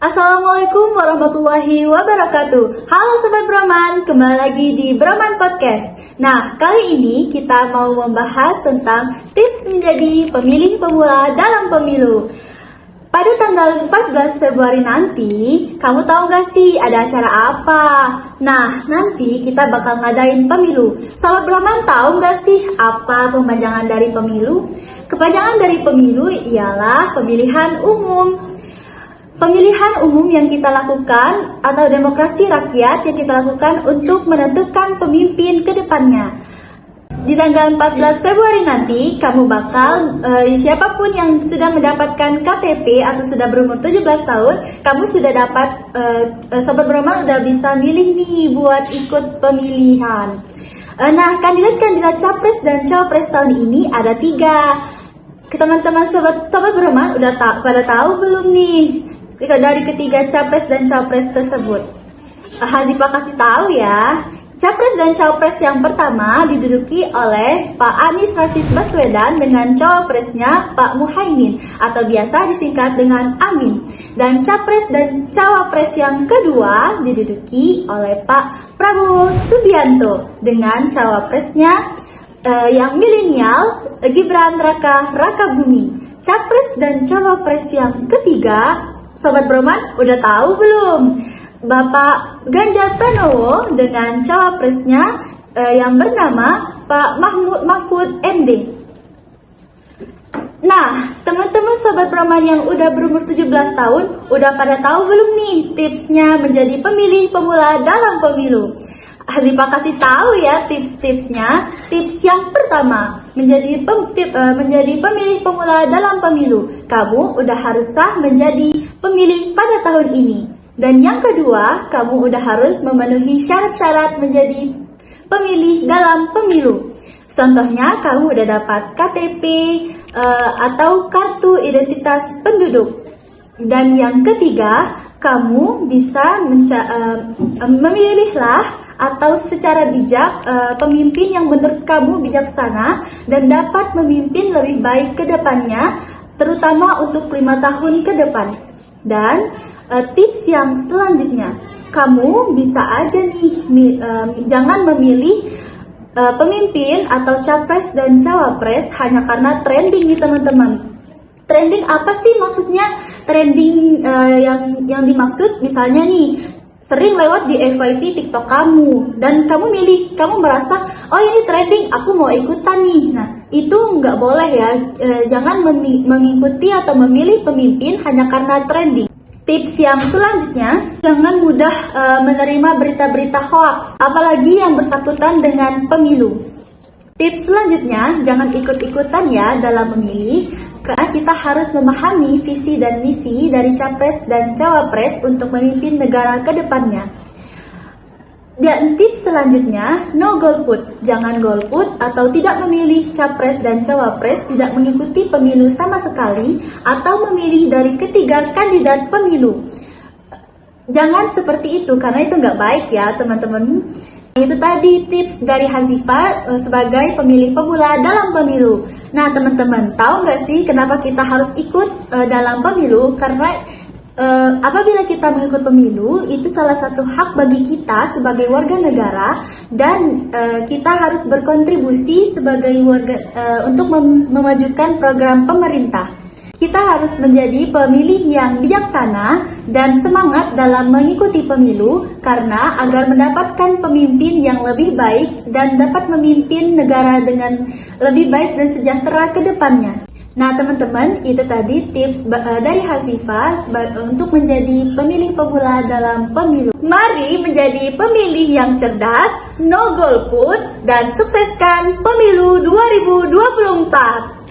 Assalamualaikum warahmatullahi wabarakatuh. Halo Sobat Broman, kembali lagi di Broman Podcast. Nah, kali ini kita mau membahas tentang tips menjadi pemilih pemula dalam pemilu. Pada tanggal 14 Februari nanti, kamu tahu gak sih ada acara apa? Nah, nanti kita bakal ngadain pemilu. Sobat Broman tahu gak sih apa pemajangan dari pemilu? Kepanjangan dari pemilu ialah pemilihan umum. Pemilihan umum yang kita lakukan atau demokrasi rakyat yang kita lakukan untuk menentukan pemimpin ke depannya. Di tanggal 14 Februari nanti, kamu bakal, siapapun yang sudah mendapatkan KTP atau sudah berumur 17 tahun, kamu sudah dapat, Sobat Broman udah bisa milih nih buat ikut pemilihan. Nah, kandidat-kandidat Capres dan Cawapres tahun ini ada 3. Teman-teman Sobat Broman udah pada tahu belum nih? Dari ketiga Capres dan Cawapres tersebut. Hazifah kasih tahu ya. Capres dan Cawapres yang pertama diduduki oleh Pak Anies Rashid Baswedan dengan Cawapresnya Pak Muhaimin atau biasa disingkat dengan Amin. Dan Capres dan Cawapres yang kedua diduduki oleh Pak Prabowo Subianto dengan Cawapresnya yang milenial Gibran Rakabuming. Capres dan Cawapres yang ketiga, Sobat Broman udah tahu belum? Bapak Ganjar Pranowo dengan cawapresnya yang bernama Pak Mahfud MD. Nah, teman-teman Sobat Broman yang udah berumur 17 tahun, udah pada tahu belum nih tipsnya menjadi pemilih pemula dalam pemilu? Hazifah kasih tahu ya tips-tipsnya. Tips yang pertama, menjadi pemilih pemula dalam pemilu. Kamu udah harus sah menjadi pemilih pada tahun ini. Dan yang kedua, kamu udah harus memenuhi syarat-syarat menjadi pemilih dalam pemilu. Contohnya, kamu udah dapat KTP atau kartu identitas penduduk. Dan yang ketiga, kamu bisa memilihlah atau secara bijak pemimpin yang menurut kamu bijaksana dan dapat memimpin lebih baik ke depannya, terutama untuk 5 tahun ke depan. Dan tips yang selanjutnya, kamu bisa aja nih jangan memilih pemimpin atau capres dan cawapres hanya karena trending nih teman-teman. Trending apa sih maksudnya? Trending yang dimaksud misalnya nih sering lewat di FYP TikTok kamu dan kamu merasa oh ini trending, aku mau ikutan nih. Nah, itu nggak boleh ya. Jangan mengikuti atau memilih pemimpin hanya karena trending. Tips yang selanjutnya, jangan mudah menerima berita-berita hoax, apalagi yang bersangkutan dengan pemilu. Tips selanjutnya, jangan ikut-ikutan ya dalam memilih, karena kita harus memahami visi dan misi dari Capres dan Cawapres untuk memimpin negara ke depannya. Dan tips selanjutnya, no golput. Jangan golput atau tidak memilih Capres dan Cawapres, tidak mengikuti pemilu sama sekali, atau memilih dari ketiga kandidat pemilu. Jangan seperti itu, karena itu nggak baik ya teman-teman. Itu tadi tips dari Hazifah sebagai pemilih pemula dalam pemilu. Nah teman-teman, tahu nggak sih kenapa kita harus ikut dalam pemilu? Karena apabila kita mengikut pemilu, itu salah satu hak bagi kita sebagai warga negara. Dan kita harus berkontribusi sebagai warga untuk memajukan program pemerintah. Kita harus menjadi pemilih yang bijaksana dan semangat dalam mengikuti pemilu karena agar mendapatkan pemimpin yang lebih baik dan dapat memimpin negara dengan lebih baik dan sejahtera ke depannya. Nah teman-teman, itu tadi tips dari Hazifah untuk menjadi pemilih pemula dalam pemilu. Mari menjadi pemilih yang cerdas, no golput, dan sukseskan pemilu 2024.